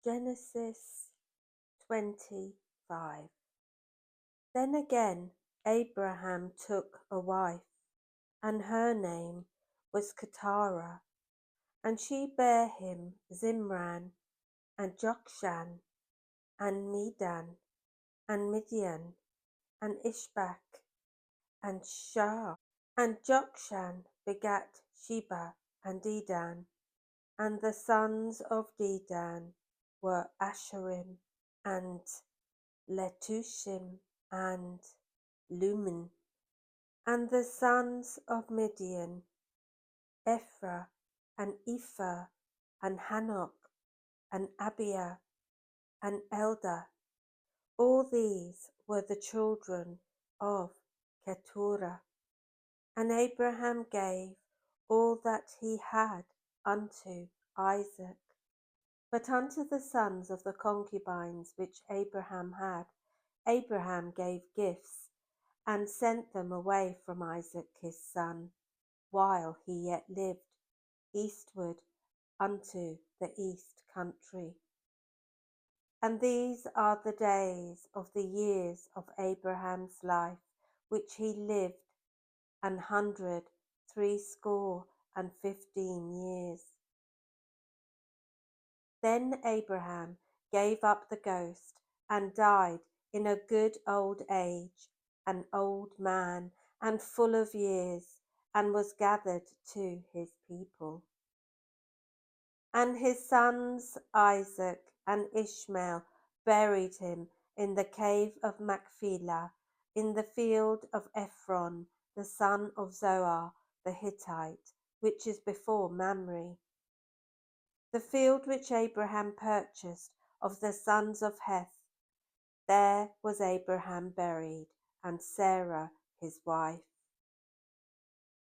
Genesis 25. Then again Abraham took a wife, and her name was Keturah, and she bare him Zimran, and Jokshan, and Medan, and Midian, and Ishbak, and Shah. And Jokshan begat Sheba and Dedan, and the sons of Dedan were Asherim, and Letushim, and Lumen. And the sons of Midian, Ephah, and Ephah, and Hanok, and Abiah, and Eldah. All these were the children of Keturah. And Abraham gave all that he had unto Isaac. But unto the sons of the concubines which Abraham had, Abraham gave gifts, and sent them away from Isaac his son, while he yet lived, eastward unto the east country. And these are the days of the years of Abraham's life, which he lived, 160 years. Then Abraham gave up the ghost, and died in a good old age, an old man, and full of years, and was gathered to his people. And his sons Isaac and Ishmael buried him in the cave of Machpelah, in the field of Ephron, the son of Zohar the Hittite, which is before Mamre. The field which Abraham purchased of the sons of Heth, there was Abraham buried, and Sarah his wife.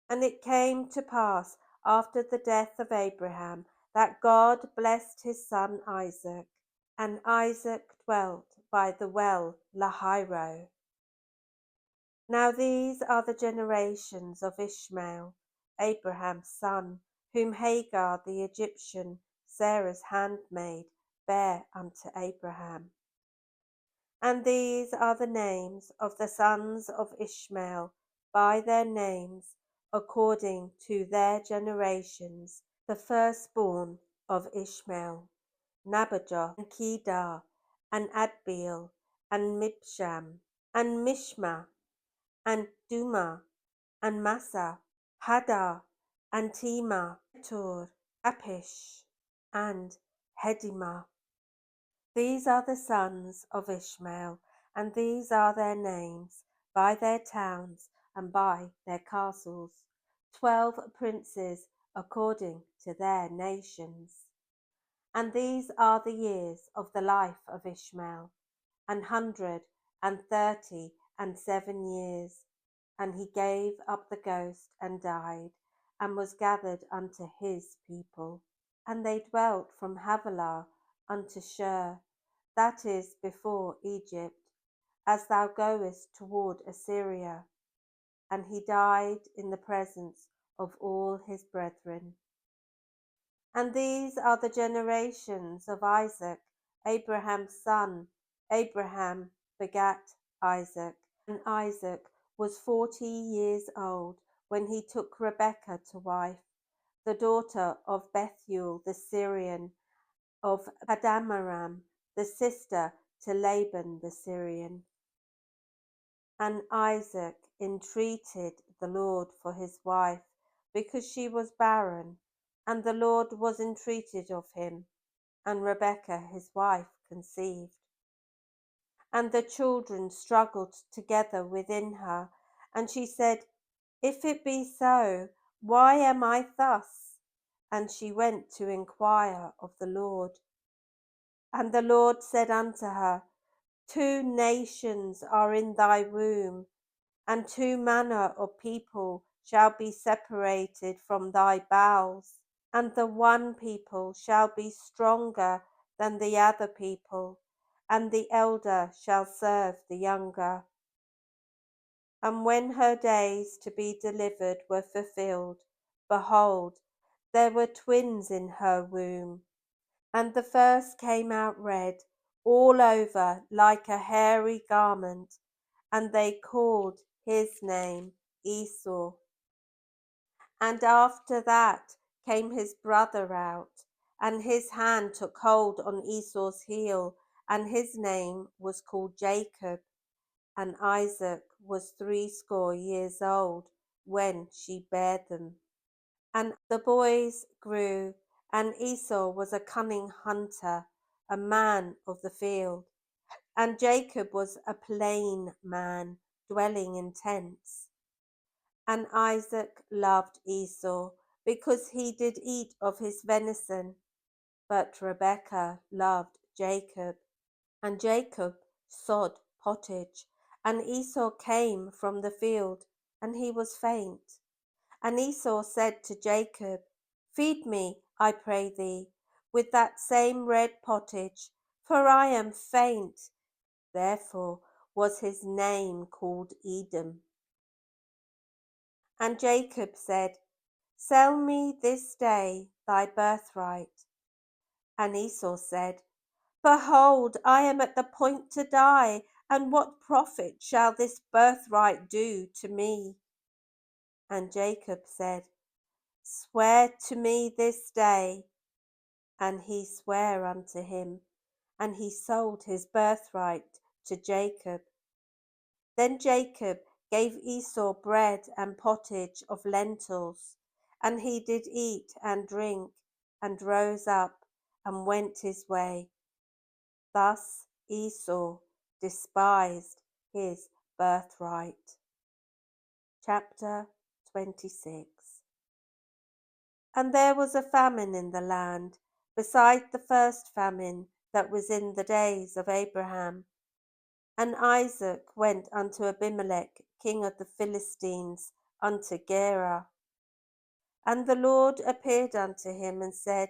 And it came to pass after the death of Abraham, that God blessed his son Isaac, and Isaac dwelt by the well Lahai-roi. Now these are the generations of Ishmael, Abraham's son, whom Hagar the Egyptian, Sarah's handmaid, bare unto Abraham. And these are the names of the sons of Ishmael by their names, according to their generations. The firstborn of Ishmael, Nabajoth, and Kedar, and Adbeel, and Mibsham, and Mishma, and Dumah, and Massa, Hadar, and Tema, Tor, Apish, and Hedimah. These are the sons of Ishmael, and these are their names, by their towns, and by their castles, 12 princes according to their nations. And these are the years of the life of Ishmael, 137 years. And he gave up the ghost, and died, and was gathered unto his people. And they dwelt from Havilah unto Shur, that is before Egypt, as thou goest toward Assyria. And he died in the presence of all his brethren. And these are the generations of Isaac, Abraham's son. Abraham begat Isaac, and Isaac was 40 years old when he took Rebekah to wife, the daughter of Bethuel the Syrian, of Padanaram, the sister to Laban the Syrian. And Isaac entreated the Lord for his wife, because she was barren, and the Lord was entreated of him, and Rebekah his wife conceived. And the children struggled together within her, and she said, If it be so, why am I thus? And she went to inquire of the Lord. And the Lord said unto her, 2 nations are in thy womb, and 2 manner of people shall be separated from thy bowels, and the one people shall be stronger than the other people, and the elder shall serve the younger. And when her days to be delivered were fulfilled, behold, there were twins in her womb. And the first came out red all over like a hairy garment, and they called his name Esau. And after that came his brother out, and his hand took hold on Esau's heel, and his name was called Jacob. And Isaac was 80 old when she bare them. And the boys grew, and Esau was a cunning hunter, a man of the field, and Jacob was a plain man, dwelling in tents. And Isaac loved Esau, because he did eat of his venison, but Rebekah loved Jacob. And Jacob sod pottage, and Esau came from the field, and he was faint. And Esau said to Jacob, Feed me, I pray thee, with that same red pottage, for I am faint. Therefore was his name called Edom. And Jacob said, Sell me this day thy birthright. And Esau said, Behold, I am at the point to die, and what profit shall this birthright do to me? And Jacob said, Swear to me this day. And he sware unto him, and he sold his birthright to Jacob. Then Jacob gave Esau bread and pottage of lentils, and he did eat and drink, and rose up and went his way. Thus Esau despised his birthright. Chapter 26. And there was a famine in the land, beside the first famine that was in the days of Abraham. And Isaac went unto Abimelech, king of the Philistines, unto Gerar. And the Lord appeared unto him and said,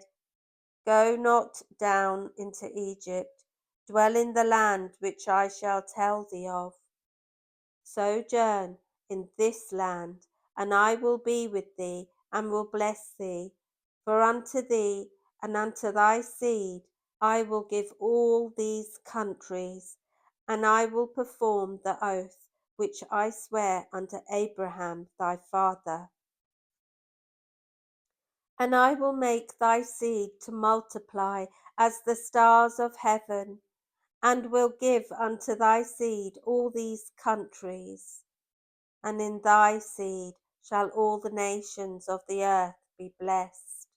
Go not down into Egypt, dwell in the land which I shall tell thee of. Sojourn in this land, and I will be with thee, and will bless thee. For unto thee and unto thy seed I will give all these countries, and I will perform the oath which I swear unto Abraham thy father. And I will make thy seed to multiply as the stars of heaven, and will give unto thy seed all these countries. And in thy seed shall all the nations of the earth be blessed.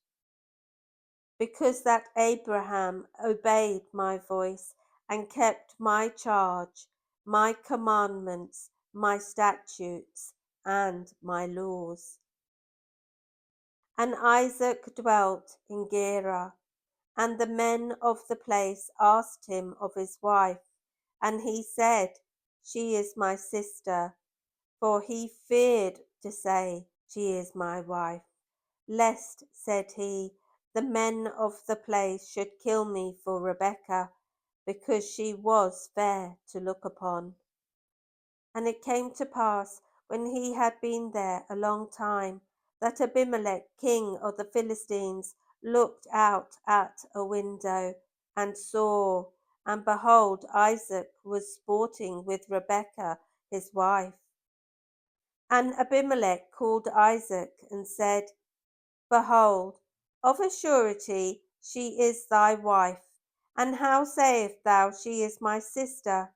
Because that Abraham obeyed my voice, and kept my charge, my commandments, my statutes, and my laws. And Isaac dwelt in Gerar, and the men of the place asked him of his wife, and he said, She is my sister. For he feared to say, She is my wife, lest, said he, the men of the place should kill me for Rebekah, because she was fair to look upon. And it came to pass, when he had been there a long time, that Abimelech, king of the Philistines, looked out at a window, and saw, and behold, Isaac was sporting with Rebekah his wife. And Abimelech called Isaac, and said, Behold, of a surety she is thy wife, and how sayest thou, She is my sister?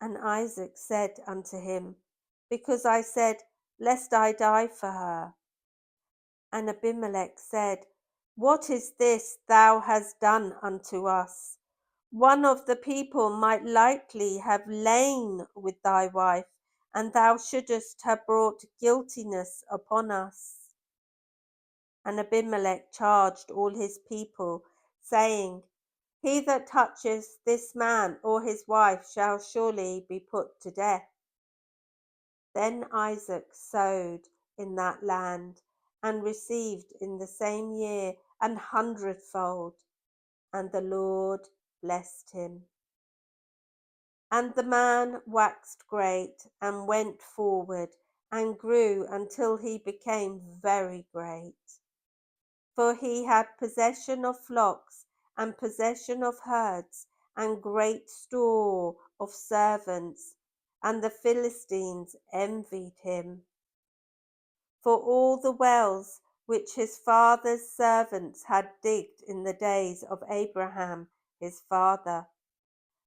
And Isaac said unto him, Because I said, Lest I die for her. And Abimelech said, What is this thou hast done unto us? One of the people might lightly have lain with thy wife, and thou shouldest have brought guiltiness upon us. And Abimelech charged all his people, saying, He that touches this man or his wife shall surely be put to death. Then Isaac sowed in that land, and received in the same year 100-fold, and the Lord blessed him. And the man waxed great, and went forward, and grew until he became very great. For he had possession of flocks, and possession of herds, and great store of servants, and the Philistines envied him for all the wells which his father's servants had digged in the days of Abraham his father.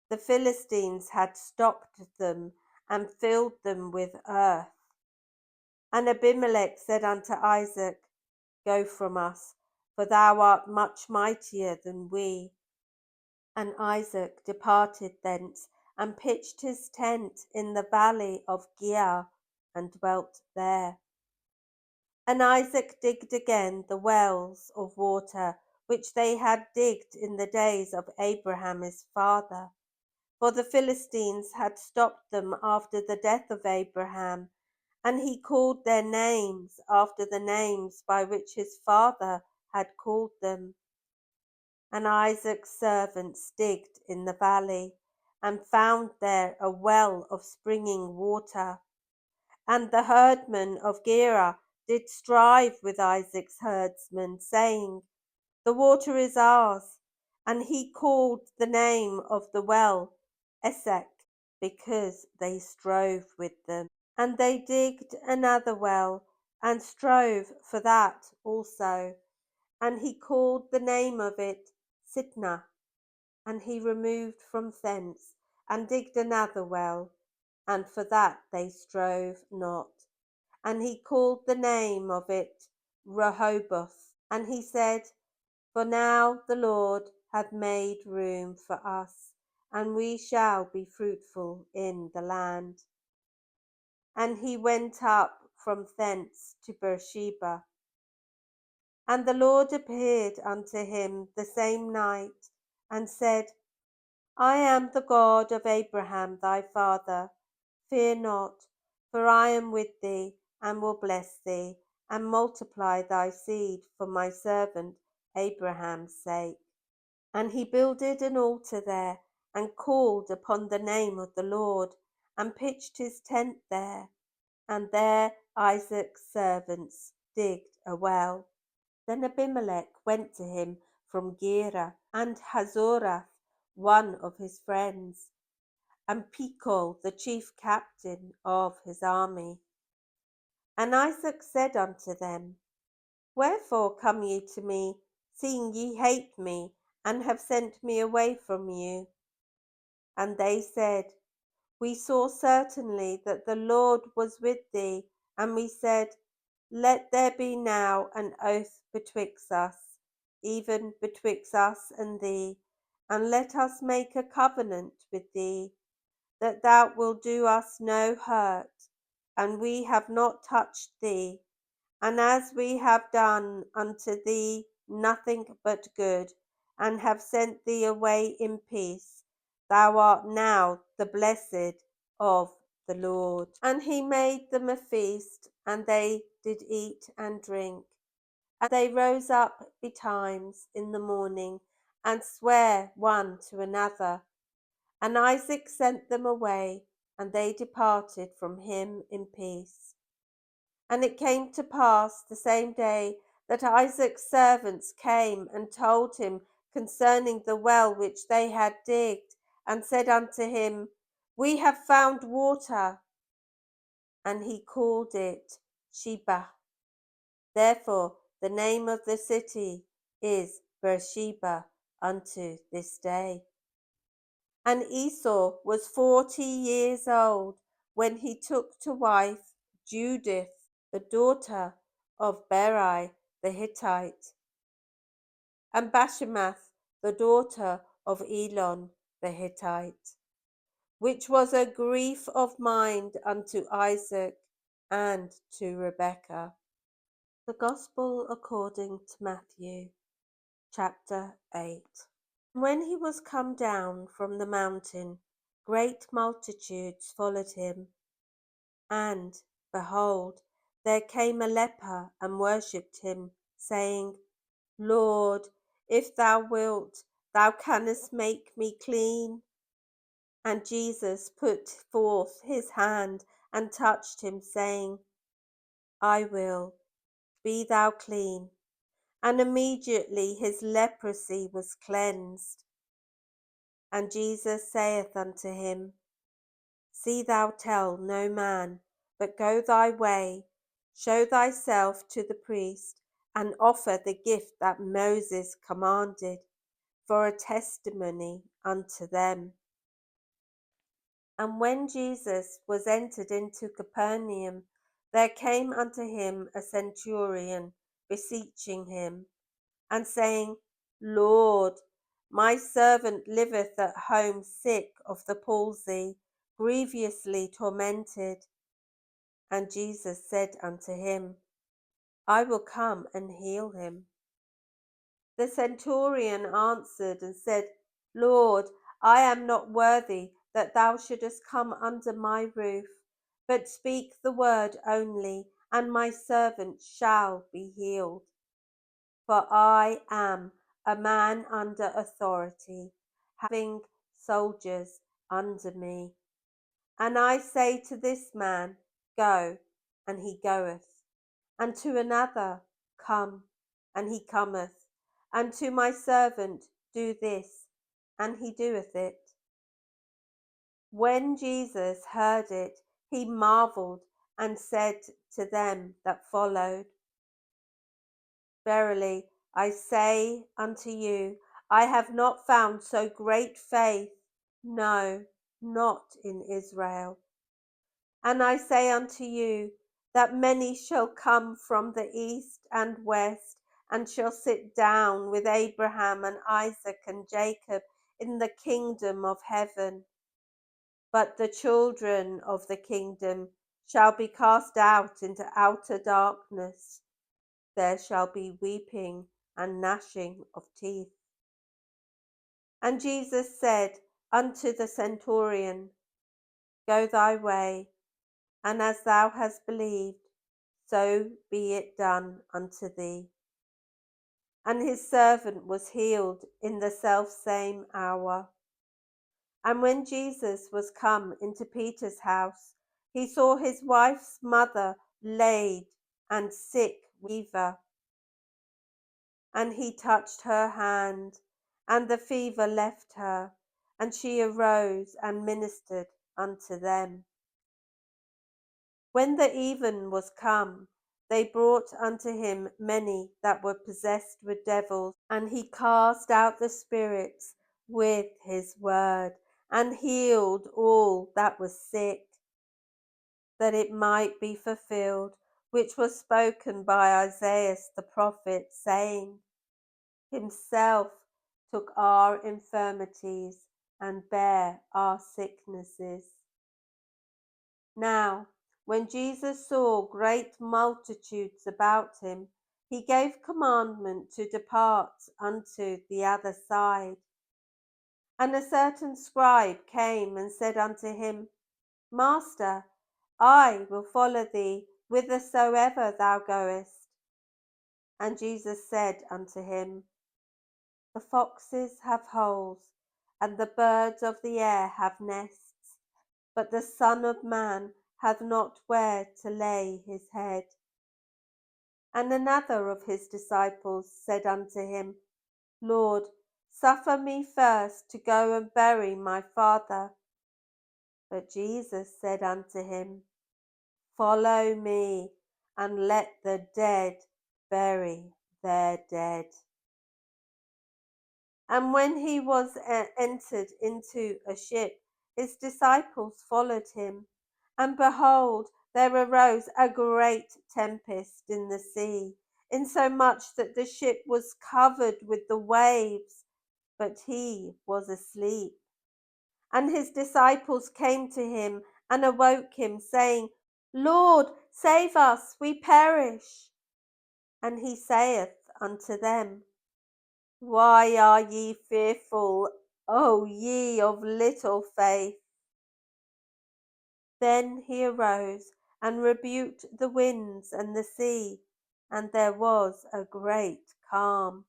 The Philistines had stopped them and filled them with earth. And Abimelech said unto Isaac, Go from us, for thou art much mightier than we. And Isaac departed thence, and pitched his tent in the valley of Gerar, and dwelt there. And Isaac digged again the wells of water, which they had digged in the days of Abraham his father. For the Philistines had stopped them after the death of Abraham, and he called their names after the names by which his father had called them. And Isaac's servants digged in the valley, and found there a well of springing water. And the herdmen of Gerar did strive with Isaac's herdsmen, saying, The water is ours. And he called the name of the well Esek, because they strove with them. And they digged another well, and strove for that also. And he called the name of it Sitnah. And he removed from thence, and digged another well, and for that they strove not. And he called the name of it Rehoboth. And he said, For now the Lord hath made room for us, and we shall be fruitful in the land. And he went up from thence to Beersheba. And the Lord appeared unto him the same night, and said, I am the God of Abraham thy father. Fear not, for I am with thee, and will bless thee, and multiply thy seed for my servant Abraham's sake. And he builded an altar there, and called upon the name of the Lord, and pitched his tent there. And there Isaac's servants digged a well. Then Abimelech went to him from Gerar, and Hazorath, one of his friends, and Pichol, the chief captain of his army. And Isaac said unto them, Wherefore come ye to me, seeing ye hate me, and have sent me away from you? And they said, We saw certainly that the Lord was with thee, and we said, Let there be now an oath betwixt us, even betwixt us and thee, and let us make a covenant with thee, that thou wilt do us no hurt, and we have not touched thee, and as we have done unto thee nothing but good, and have sent thee away in peace, thou art now the blessed of the Lord. And he made them a feast, and they did eat and drink. And they rose up betimes in the morning, and sware one to another. And Isaac sent them away, and they departed from him in peace. And it came to pass the same day that Isaac's servants came and told him concerning the well which they had digged, and said unto him, We have found water. And he called it Sheba. Therefore the name of the city is Beersheba unto this day. And Esau was 40 years old when he took to wife Judith, the daughter of Berai the Hittite, and Bashemath, the daughter of Elon the Hittite, which was a grief of mind unto Isaac and to Rebekah. The Gospel according to Matthew, chapter 8. When he was come down from the mountain, great multitudes followed him. And, behold, there came a leper and worshipped him, saying, Lord, if thou wilt, thou canst make me clean. And Jesus put forth his hand and touched him, saying, I will, be thou clean. and immediately his leprosy was cleansed. And Jesus saith unto him, See thou tell no man, but go thy way, show thyself to the priest, and offer the gift that Moses commanded, for a testimony unto them. And when Jesus was entered into Capernaum, there came unto him a centurion, beseeching him, and saying, Lord, my servant liveth at home sick of the palsy, grievously tormented. And Jesus said unto him, I will come and heal him. The centurion answered and said, Lord, I am not worthy that thou shouldest come under my roof, but speak the word only, and my servant shall be healed. For I am a man under authority, having soldiers under me. And I say to this man, Go, and he goeth, and to another, Come, and he cometh, and to my servant, Do this, and he doeth it. When Jesus heard it, he marveled, and said to them that followed, Verily I say unto you, I have not found so great faith, no, not in Israel. And I say unto you, that many shall come from the east and west, and shall sit down with Abraham and Isaac and Jacob in the kingdom of heaven. But the children of the kingdom shall be cast out into outer darkness. There shall be weeping and gnashing of teeth. And Jesus said unto the centurion, Go thy way, and as thou hast believed, so be it done unto thee. And his servant was healed in the selfsame hour. And when Jesus was come into Peter's house, he saw his wife's mother laid and sick with fever. And he touched her hand, and the fever left her, and she arose and ministered unto them. When the even was come, they brought unto him many that were possessed with devils, and he cast out the spirits with his word, and healed all that was sick, that it might be fulfilled, which was spoken by Isaiah the prophet, saying, Himself took our infirmities and bare our sicknesses. Now, when Jesus saw great multitudes about him, he gave commandment to depart unto the other side. And a certain scribe came and said unto him, Master, I will follow thee whithersoever thou goest. And Jesus said unto him, The foxes have holes, and the birds of the air have nests, but the Son of Man hath not where to lay his head. And another of his disciples said unto him, Lord, suffer me first to go and bury my father. But Jesus said unto him, Follow me, and let the dead bury their dead. And when he was entered into a ship, his disciples followed him. And behold, there arose a great tempest in the sea, insomuch that the ship was covered with the waves, but he was asleep. And his disciples came to him and awoke him, saying, Lord, save us, we perish. And he saith unto them, Why are ye fearful, O ye of little faith? Then he arose and rebuked the winds and the sea, and there was a great calm.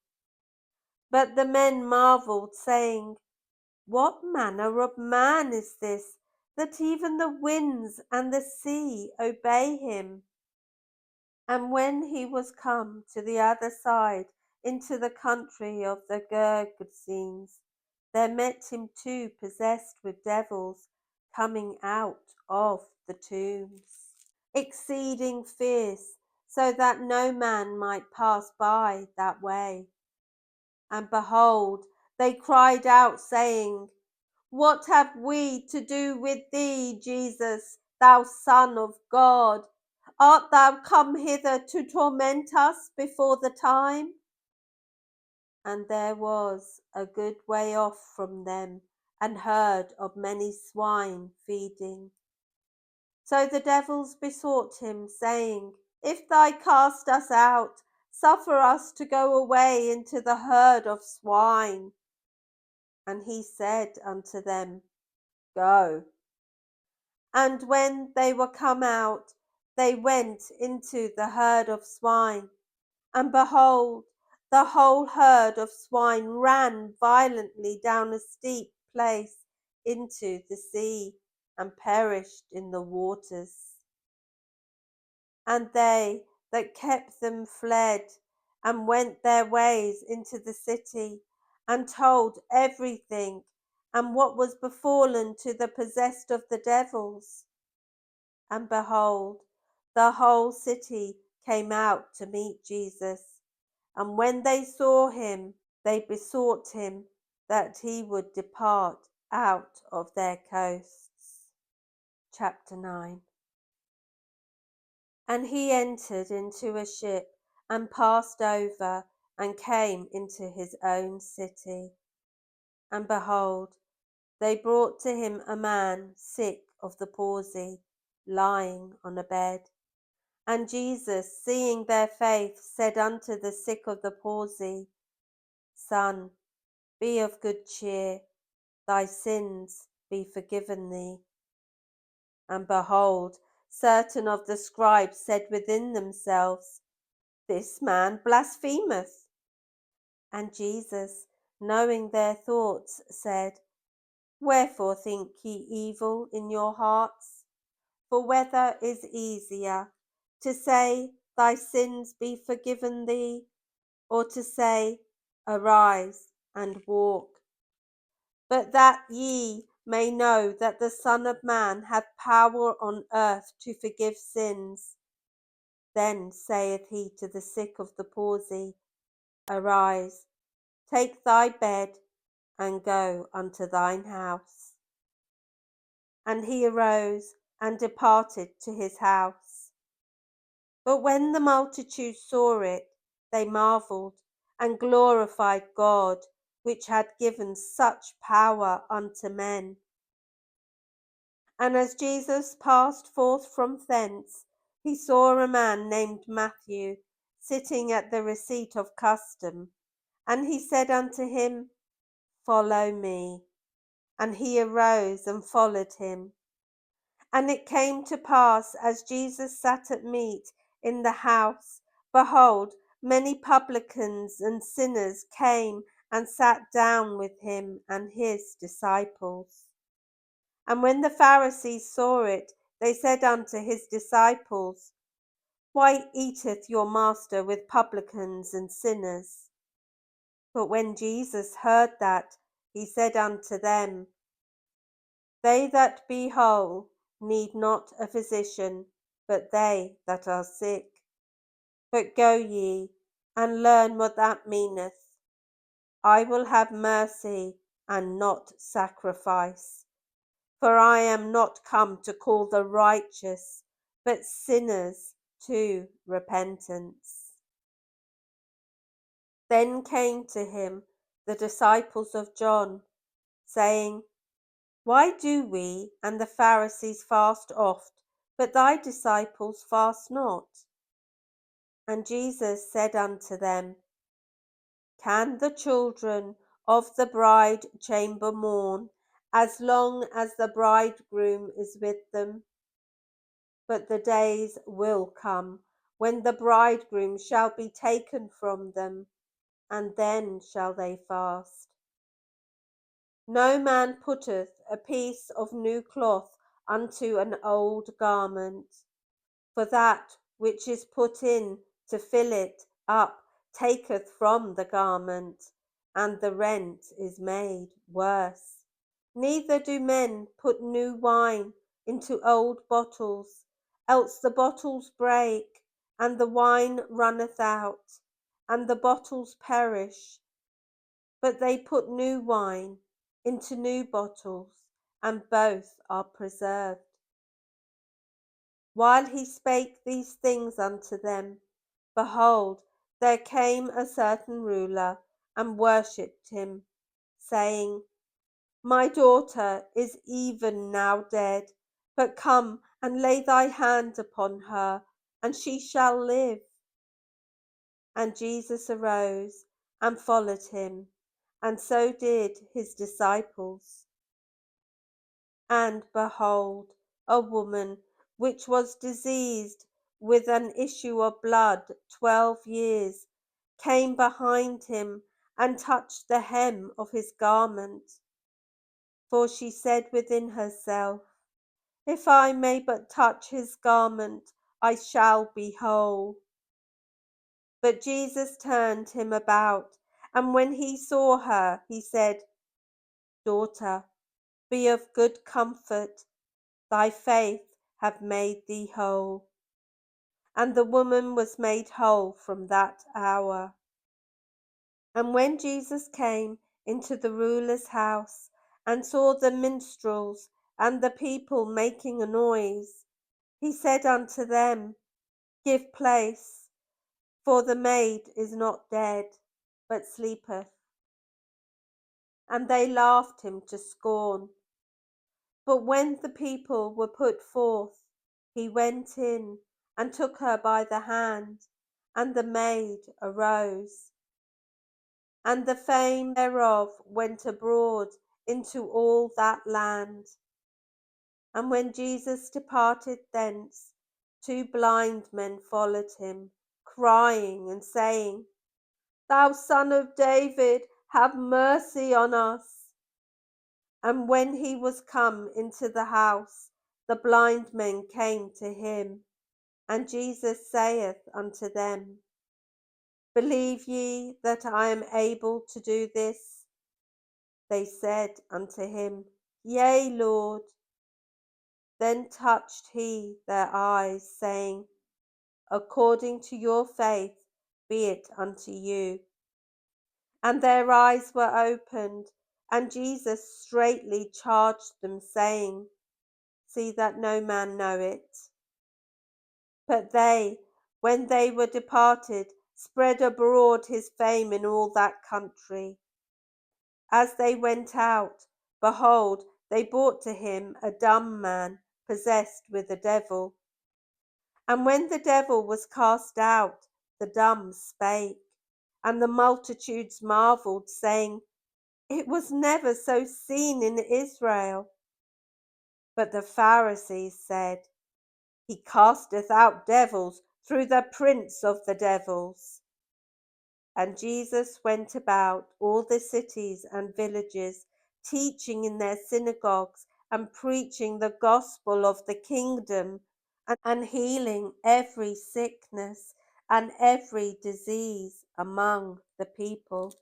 But the men marveled, saying, What manner of man is this, that even the winds and the sea obey him? And when he was come to the other side, into the country of the Gergesenes, there met him two possessed with devils, coming out of the tombs, exceeding fierce, so that no man might pass by that way. And behold, they cried out, saying, What have we to do with thee, Jesus, thou Son of God? Art thou come hither to torment us before the time? And there was a good way off from them an herd of many swine feeding. So the devils besought him, saying, If thou cast us out, suffer us to go away into the herd of swine. And he said unto them, Go. And when they were come out, they went into the herd of swine. And behold, the whole herd of swine ran violently down a steep place into the sea, and perished in the waters. And they that kept them fled, and went their ways into the city, and told everything, and what was befallen to the possessed of the devils. And behold, the whole city came out to meet Jesus. And when they saw him, they besought him that he would depart out of their coasts. Chapter 9. And he entered into a ship, and passed over, and came into his own city. And behold, they brought to him a man sick of the palsy, lying on a bed. And Jesus, seeing their faith, said unto the sick of the palsy, Son, be of good cheer, thy sins be forgiven thee. And behold, certain of the scribes said within themselves, This man blasphemeth. And Jesus, knowing their thoughts, said, Wherefore think ye evil in your hearts? For whether is easier, to say, Thy sins be forgiven thee, or to say, Arise and walk? But that ye may know that the Son of Man hath power on earth to forgive sins. Then saith he to the sick of the palsy, Arise, take thy bed, and go unto thine house. And he arose, and departed to his house. But when the multitude saw it, they marvelled, and glorified God, which had given such power unto men. And as Jesus passed forth from thence, he saw a man named Matthew sitting at the receipt of custom. And he said unto him, Follow me. And he arose and followed him. And it came to pass, as Jesus sat at meat in the house, behold, many publicans and sinners came and sat down with him and his disciples. And when the Pharisees saw it, they said unto his disciples, Why eateth your master with publicans and sinners? But when Jesus heard that, he said unto them, They that be whole need not a physician, but they that are sick. But go ye, and learn what that meaneth. I will have mercy, and not sacrifice. For I am not come to call the righteous, but sinners to repentance. Then came to him the disciples of John, saying, Why do we and the Pharisees fast oft, but thy disciples fast not? And Jesus said unto them, Can the children of the bride chamber mourn, as long as the bridegroom is with them? But the days will come, when the bridegroom shall be taken from them, and then shall they fast. No man putteth a piece of new cloth unto an old garment, for that which is put in to fill it up taketh from the garment, and the rent is made worse. Neither do men put new wine into old bottles, else the bottles break, and the wine runneth out, and the bottles perish. But they put new wine into new bottles, and both are preserved. While he spake these things unto them, behold, there came a certain ruler, and worshipped him, saying, My daughter is even now dead, but come and lay thy hand upon her, and she shall live. And Jesus arose and followed him, and so did his disciples. And behold, a woman which was diseased with an issue of blood 12 years came behind him and touched the hem of his garment. For she said within herself, If I may but touch his garment, I shall be whole. But Jesus turned him about, and when he saw her, he said, Daughter, be of good comfort, thy faith hath made thee whole. And the woman was made whole from that hour. And when Jesus came into the ruler's house, and saw the minstrels and the people making a noise, he said unto them, Give place, for the maid is not dead, but sleepeth. And they laughed him to scorn. But when the people were put forth, he went in and took her by the hand, and the maid arose. And the fame thereof went abroad into all that land. And when Jesus departed thence, 2 blind men followed him, crying and saying, Thou Son of David, have mercy on us. And when he was come into the house, the blind men came to him. And Jesus saith unto them, Believe ye that I am able to do this? They said unto him, Yea, Lord. Then touched he their eyes, saying, According to your faith be it unto you. And their eyes were opened, and Jesus straitly charged them, saying, See that no man know it. But they, when they were departed, spread abroad his fame in all that country. As they went out, behold, they brought to him a dumb man, possessed with a devil. And when the devil was cast out, the dumb spake, and the multitudes marveled, saying, It was never so seen in Israel. But the Pharisees said, He casteth out devils through the prince of the devils. And Jesus went about all the cities and villages, teaching in their synagogues and preaching the gospel of the kingdom, and healing every sickness and every disease among the people.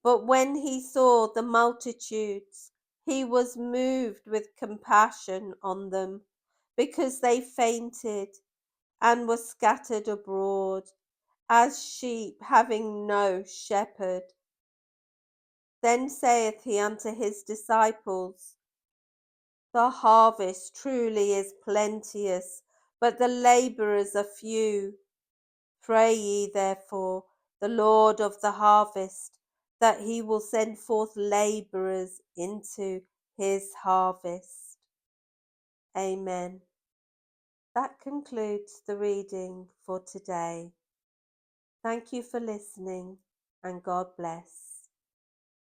But when he saw the multitudes, he was moved with compassion on them, because they fainted and were scattered abroad, as sheep having no shepherd. Then saith he unto his disciples, The harvest truly is plenteous, but the labourers are few. Pray ye therefore the Lord of the harvest, that he will send forth labourers into his harvest. Amen. That concludes the reading for today. Thank you for listening, and God bless.